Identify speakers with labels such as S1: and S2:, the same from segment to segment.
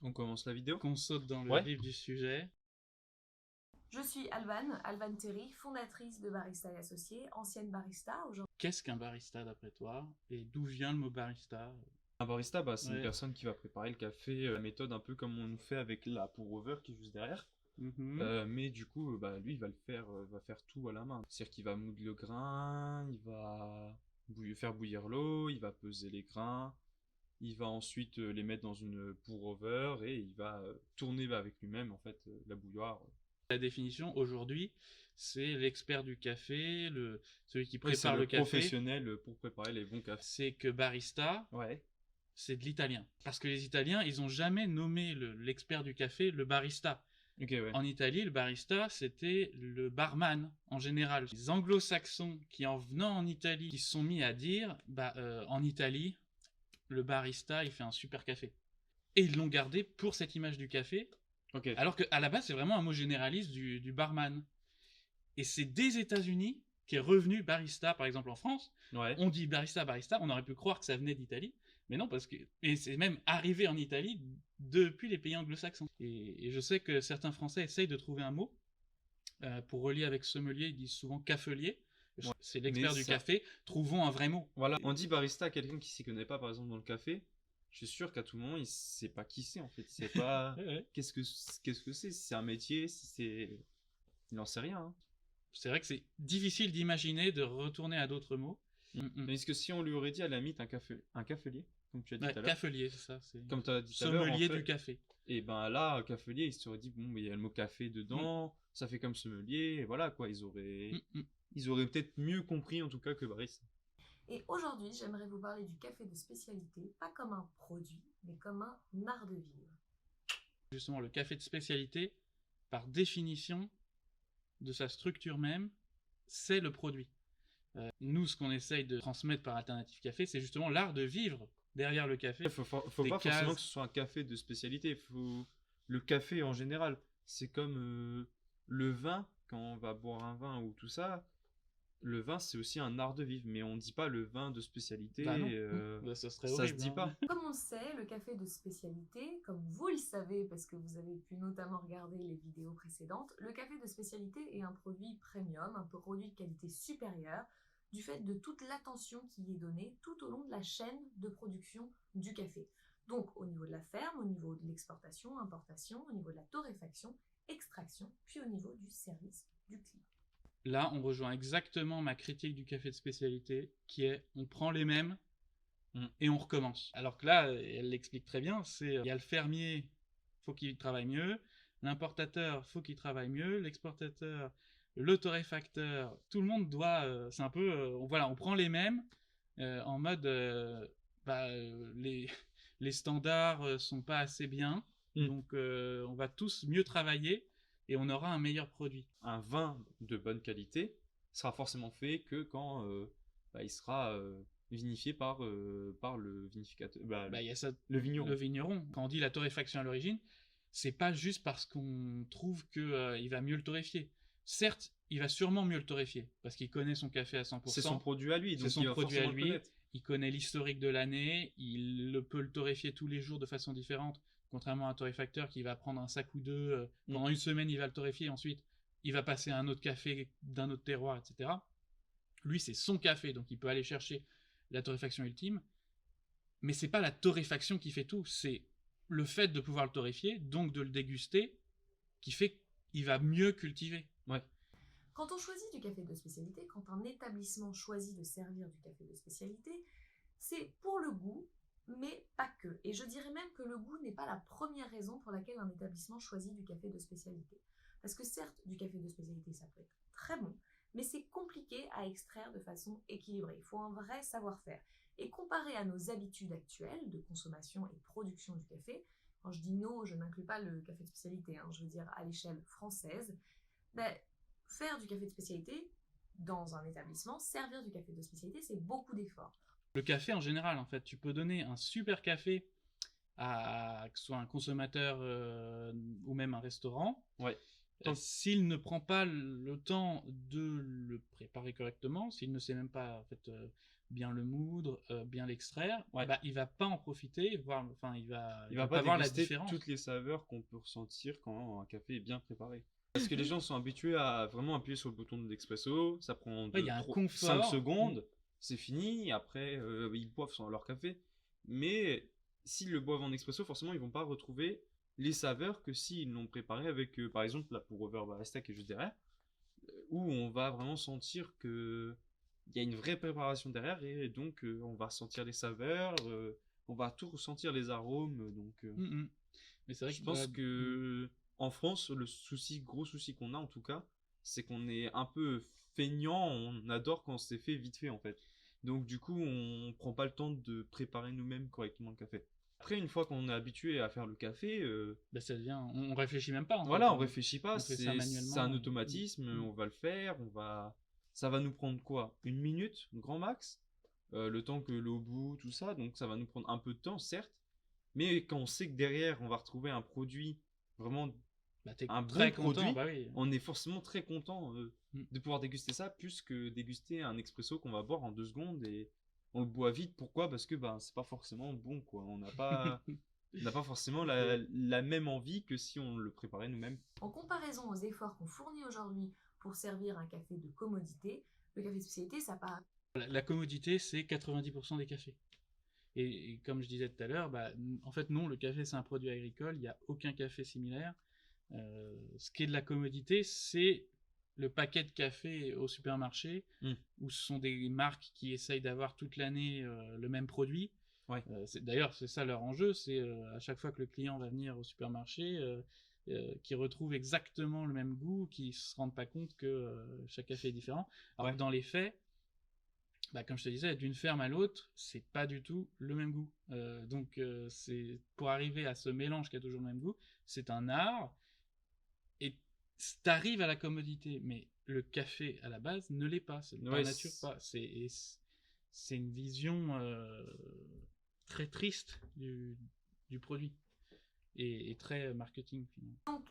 S1: On commence la vidéo?
S2: Qu'on saute dans le
S1: Ouais.
S2: vif du sujet.
S3: Je suis Alban Terry, fondatrice de Barista et Associés, ancienne barista. Aujourd'hui,
S2: Qu'est-ce qu'un barista d'après toi? Et d'où vient le mot barista?
S1: Un barista, c'est une
S2: Ouais.
S1: personne qui va préparer le café, la méthode un peu comme on fait avec la pour-over qui est juste derrière. Mais du coup, lui, il va va faire tout à la main. C'est-à-dire qu'il va moudre le grain, il va faire bouillir l'eau, il va peser les grains, il va ensuite les mettre dans une pour-over et il va tourner avec lui-même en fait la bouilloire.
S2: La définition aujourd'hui, c'est l'expert du café, celui qui
S1: Oui, c'est
S2: prépare
S1: le
S2: le café.
S1: professionnel pour préparer les bons cafés.
S2: C'est que barista,
S1: Ouais.
S2: c'est de l'italien. Parce que les Italiens, ils ont jamais nommé l'expert du café le barista.
S1: Ok, ouais.
S2: En Italie, le barista, c'était le barman en général. Les anglo-saxons qui, en venant en Italie, qui se sont mis à dire en Italie, le barista, il fait un super café. Et ils l'ont gardé pour cette image du café,
S1: Ok.
S2: alors qu'à la base, c'est vraiment un mot généraliste du barman. Et c'est des États-Unis qui est revenu barista, par exemple en France.
S1: Ouais.
S2: On dit barista, on aurait pu croire que ça venait d'Italie, mais non, et c'est même arrivé en Italie depuis les pays anglo-saxons. Et je sais que certains Français essayent de trouver un mot pour relier avec sommelier, ils disent souvent cafelier. Ouais. C'est l'expert du café. Trouvons un vrai mot.
S1: Voilà, on dit barista à quelqu'un qui s'y connaît pas, par exemple dans le café. Je suis sûr qu'à tout moment, il sait pas qui c'est en fait. Il sait pas
S2: Ouais.
S1: qu'est-ce que c'est, si c'est un métier, si c'est. Il n'en sait rien. Hein.
S2: C'est vrai que c'est difficile d'imaginer de retourner à d'autres mots.
S1: Mais est-ce que si on lui aurait dit à la limite un cafelier, comme tu as dit tout à l'heure.
S2: Cafelier, c'est ça.
S1: Comme tu as dit tout à l'heure.
S2: Sommelier du café.
S1: Et ben là, cafelier, il se serait dit, bon, mais il y a le mot café dedans, ça fait comme sommelier, et voilà quoi, ils auraient peut-être mieux compris en tout cas que barista.
S3: Et aujourd'hui, j'aimerais vous parler du café de spécialité, pas comme un produit, mais comme un art de vivre.
S2: Justement, le café de spécialité, par définition de sa structure même, c'est le produit. Nous, ce qu'on essaye de transmettre par Alternative Café, c'est justement l'art de vivre derrière le café.
S1: Il faut pas forcément que ce soit un café de spécialité. Le café en général, c'est comme le vin, quand on va boire un vin ou tout ça. Le vin, c'est aussi un art de vivre, mais on ne dit pas le vin de spécialité.
S2: Ça serait
S1: horrible, ça se dit pas.
S3: Comme on le sait, le café de spécialité, comme vous le savez parce que vous avez pu notamment regarder les vidéos précédentes, le café de spécialité est un produit premium, un produit de qualité supérieure, du fait de toute l'attention qui y est donnée tout au long de la chaîne de production du café. Donc au niveau de la ferme, au niveau de l'exportation, importation, au niveau de la torréfaction, extraction, puis au niveau du service du client.
S2: Là, on rejoint exactement ma critique du café de spécialité, qui est on prend les mêmes et on recommence. Alors que là, elle l'explique très bien, il y a le fermier, faut qu'il travaille mieux, l'importateur, faut qu'il travaille mieux, l'exportateur, le torréfacteur, tout le monde doit, c'est un peu, on prend les mêmes en mode, les standards sont pas assez bien, donc on va tous mieux travailler et on aura un meilleur produit.
S1: Un vin de bonne qualité sera forcément fait que quand il sera vinifié par le vinificateur, le vigneron.
S2: Le vigneron. Quand on dit la torréfaction à l'origine, c'est pas juste parce qu'on trouve qu'il va mieux le torréfier. Certes, il va sûrement mieux le torréfier parce qu'il connaît son café à 100%.
S1: C'est son produit à lui, donc
S2: c'est son produit à lui.
S1: Le
S2: il connaît l'historique de l'année, il peut le torréfier tous les jours de façon différente. Contrairement à un torréfacteur qui va prendre un sac ou deux, pendant une semaine il va le torréfier, ensuite il va passer à un autre café d'un autre terroir, etc. Lui c'est son café, donc il peut aller chercher la torréfaction ultime, mais c'est pas la torréfaction qui fait tout, c'est le fait de pouvoir le torréfier, donc de le déguster, qui fait qu'il va mieux cultiver.
S1: Ouais.
S3: Quand on choisit du café de spécialité, quand un établissement choisit de servir du café de spécialité, c'est pour le goût, mais pas que. Et je dirais même que le goût n'est pas la première raison pour laquelle un établissement choisit du café de spécialité. Parce que certes, du café de spécialité, ça peut être très bon, mais c'est compliqué à extraire de façon équilibrée. Il faut un vrai savoir-faire. Et comparé à nos habitudes actuelles de consommation et production du café, quand je dis nos, je n'inclus pas le café de spécialité, je veux dire à l'échelle française, faire du café de spécialité dans un établissement, servir du café de spécialité, c'est beaucoup d'efforts.
S2: Le café en général, en fait, tu peux donner un super café à que ce soit un consommateur ou même un restaurant.
S1: Ouais.
S2: S'il ne prend pas le temps de le préparer correctement, s'il ne sait même pas en fait, bien le moudre, bien l'extraire,
S1: Ouais.
S2: bah, il va pas en profiter, il
S1: va
S2: pas
S1: pas
S2: voir la
S1: déguster
S2: différence.
S1: toutes les saveurs qu'on peut ressentir quand un café est bien préparé. Parce que les gens sont habitués à vraiment appuyer sur le bouton de l'expresso, ça prend
S2: Ouais, il y a un
S1: 5
S2: confort.
S1: secondes, c'est fini, après ils boivent leur café. Mais s'ils le boivent en expresso, forcément ils vont pas retrouver les saveurs que s'ils l'ont préparé avec par exemple la pour-over barista qui est juste derrière, où on va vraiment sentir que il y a une vraie préparation derrière et donc on va sentir les saveurs, on va tout ressentir les arômes. Donc
S2: Mais c'est vrai
S1: je
S2: que
S1: pense que en France, le gros souci qu'on a en tout cas, c'est qu'on est un peu feignant, on adore quand c'est fait vite fait en fait. Donc du coup, on prend pas le temps de préparer nous-mêmes correctement le café. Après, une fois qu'on est habitué à faire le café,
S2: bah, ça devient, on réfléchit même pas en
S1: voilà,
S2: fait.
S1: on réfléchit pas,
S2: on fait ça manuellement.
S1: c'est un automatisme, on va le faire, ça va nous prendre quoi? Une minute, grand max, le temps que l'eau bout, tout ça, donc ça va nous prendre un peu de temps, certes, mais quand on sait que derrière, on va retrouver un produit, vraiment
S2: Bah, t'es
S1: un
S2: très
S1: bon
S2: content,
S1: produit,
S2: bah oui.
S1: on est forcément très content
S2: Mm.
S1: de pouvoir déguster ça, plus que déguster un expresso qu'on va boire en 2 secondes et on le boit vite. Pourquoi? Parce que ben, c'est pas forcément bon, quoi. On n'a pas forcément la même envie que si on le préparait nous-mêmes.
S3: En comparaison aux efforts qu'on fournit aujourd'hui pour servir un café de commodité, le café de spécialité, ça part.
S2: La commodité, c'est 90% des cafés. Et comme je disais tout à l'heure, bah, en fait, non, le café, c'est un produit agricole, il n'y a aucun café similaire. Ce qui est de la commodité, c'est le paquet de café au supermarché, où ce sont des marques qui essayent d'avoir toute l'année le même produit.
S1: Ouais.
S2: D'ailleurs, c'est ça leur enjeu, c'est à chaque fois que le client va venir au supermarché, qu'il retrouve exactement le même goût, qu'il ne se rende pas compte que chaque café est différent. Alors que dans les faits, bah, comme je te disais, d'une ferme à l'autre, c'est pas du tout le même goût. Donc, c'est pour arriver à ce mélange qui a toujours le même goût, c'est un art. Et t'arrives à la commodité, mais le café à la base ne l'est pas. C'est par nature pas. C'est une vision très triste du produit et très marketing finalement.
S3: Donc,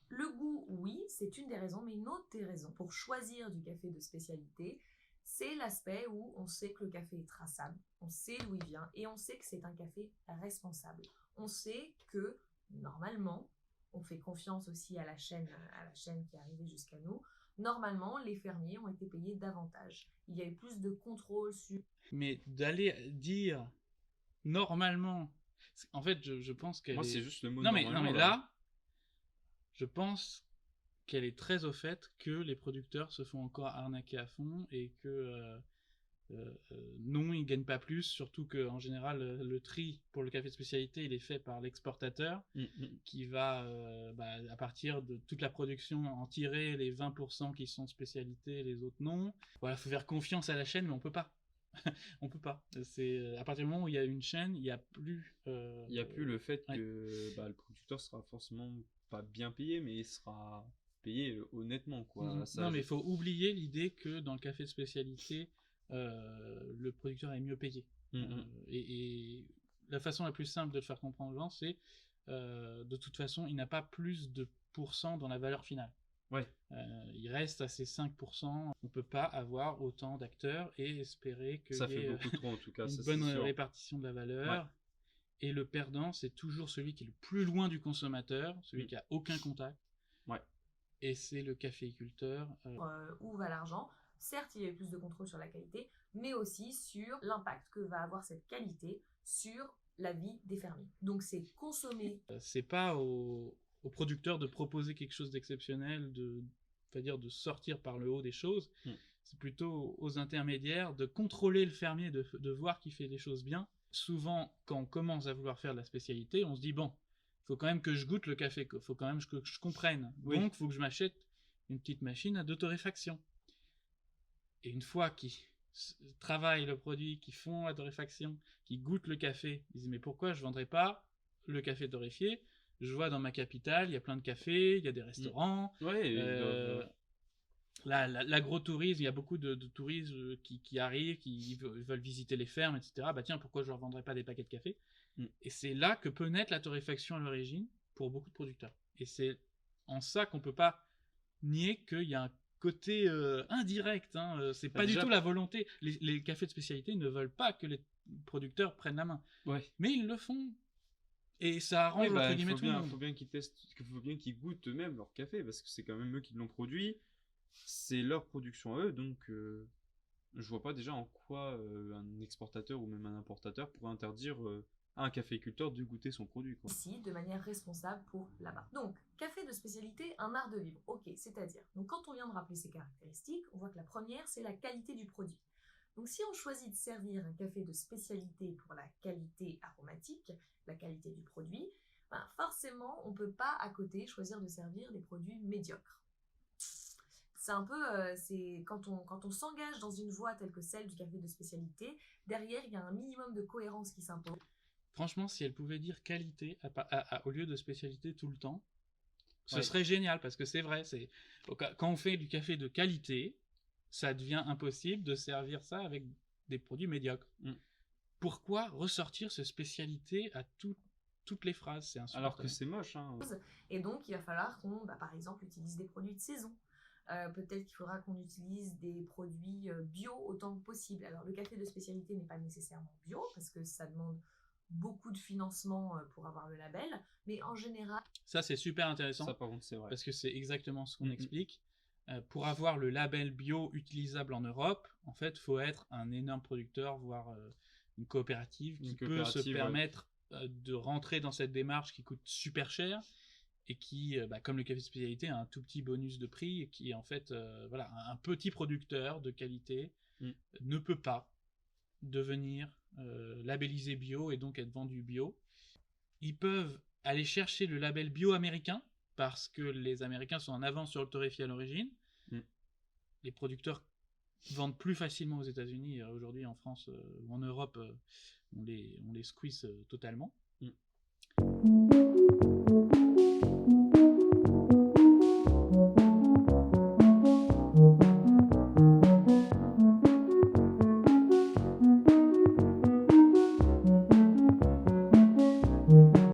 S3: le goût, oui, c'est une des raisons, mais une autre des raisons pour choisir du café de spécialité, c'est l'aspect où on sait que le café est traçable, on sait d'où il vient et on sait que c'est un café responsable. On sait que, normalement, on fait confiance aussi à la chaîne qui est arrivée jusqu'à nous, normalement, les fermiers ont été payés davantage. Il y a eu plus de contrôle sur...
S2: Mais d'aller dire, normalement... En fait, je pense qu'elle
S1: Moi, c'est juste le mot
S2: non,
S1: normalement.
S2: Mais là, je pense qu'elle est très au fait que les producteurs se font encore arnaquer à fond et que non, ils gagnent pas plus, surtout qu'en général, le tri pour le café de spécialité, il est fait par l'exportateur qui va, à partir de toute la production, en tirer les 20% qui sont spécialités, les autres non. Voilà, faut faire confiance à la chaîne, mais on peut pas. On peut pas. C'est à partir du moment où il y a une chaîne, il n'y a plus.
S1: Il n'y a plus le fait que le producteur sera forcément pas bien payé, mais il sera payé honnêtement, quoi.
S2: Non, mais il faut oublier l'idée que dans le café de spécialité, le producteur est mieux payé. Et la façon la plus simple de le faire comprendre aux gens, c'est de toute façon, il n'a pas plus de pourcent dans la valeur finale.
S1: Ouais.
S2: Il reste à ces 5%. On ne peut pas avoir autant d'acteurs et espérer que
S1: ça fait beaucoup trop en tout cas,
S2: une
S1: ça,
S2: bonne répartition de la valeur. Ouais. Et le perdant, c'est toujours celui qui est le plus loin du consommateur, celui qui a aucun contact.
S1: Ouais.
S2: Et c'est le caféiculteur.
S3: Où va l'argent? Certes, il y a eu plus de contrôle sur la qualité, mais aussi sur l'impact que va avoir cette qualité sur la vie des fermiers. Donc c'est consommer.
S2: C'est pas au producteur de proposer quelque chose d'exceptionnel, c'est-à-dire de sortir par le haut des choses. C'est plutôt aux intermédiaires de contrôler le fermier, de voir qu'il fait les choses bien. Souvent, quand on commence à vouloir faire de la spécialité, on se dit bon, il faut quand même que je goûte le café, il faut quand même que je comprenne. Oui. Donc, il faut que je m'achète une petite machine de torréfaction. Et une fois qu'ils travaillent le produit, qu'ils font la torréfaction, qu'ils goûtent le café, ils disent mais pourquoi je ne vendrais pas le café torréfié? Je vois dans ma capitale, il y a plein de cafés, il y a des restaurants. L'agrotourisme, il y a beaucoup de touristes qui arrivent, qui veulent visiter les fermes, etc. Bah tiens, pourquoi je ne leur vendrais pas des paquets de café? Et c'est là que peut naître la torréfaction à l'origine pour beaucoup de producteurs. Et c'est en ça qu'on ne peut pas nier qu'il y a un côté indirect. Hein, c'est pas du tout la volonté. Les cafés de spécialité ne veulent pas que les producteurs prennent la main.
S1: Ouais.
S2: Mais ils le font. Et ça arrange entre guillemets tout le monde.
S1: Faut bien qu'ils testent, faut bien qu'ils goûtent eux-mêmes leur café, parce que c'est quand même eux qui l'ont produit. C'est leur production à eux, donc je vois pas déjà en quoi un exportateur ou même un importateur pourrait interdire à un caféiculteur de goûter son produit, quoi.
S3: Ici, de manière responsable pour la marque. Donc, café de spécialité, un art de vivre. Ok, c'est-à-dire, donc quand on vient de rappeler ces caractéristiques, on voit que la première, c'est la qualité du produit. Donc si on choisit de servir un café de spécialité pour la qualité aromatique, la qualité du produit, ben forcément, on ne peut pas à côté choisir de servir des produits médiocres. C'est un peu, quand on s'engage dans une voie telle que celle du café de spécialité, derrière, il y a un minimum de cohérence qui s'impose.
S2: Franchement, si elle pouvait dire qualité au lieu de spécialité tout le temps, ce serait génial, parce que c'est vrai, quand on fait du café de qualité, ça devient impossible de servir ça avec des produits médiocres. Pourquoi ressortir ce spécialité à toutes les phrases? C'est insupportable.
S1: Alors que c'est moche. Hein.
S3: Et donc, il va falloir qu'on, par exemple, utilise des produits de saison. Peut-être qu'il faudra qu'on utilise des produits bio autant que possible. Alors, le café de spécialité n'est pas nécessairement bio, parce que ça demande beaucoup de financement pour avoir le label, mais en général...
S2: Ça, c'est super intéressant.
S1: Ça, par contre, c'est vrai.
S2: Parce que c'est exactement ce qu'on explique. Pour avoir le label bio utilisable en Europe, en fait, il faut être un énorme producteur, voire une coopérative qui peut se permettre de rentrer dans cette démarche qui coûte super cher et qui, comme le café de spécialité, a un tout petit bonus de prix et qui, en fait, un petit producteur de qualité ne peut pas devenir labellisé bio et donc être vendu bio. Ils peuvent aller chercher le label bio américain parce que les Américains sont en avance sur le torréfié à l'origine. Les producteurs vendent plus facilement aux États-Unis. Aujourd'hui, en France ou en Europe, on les squeeze totalement.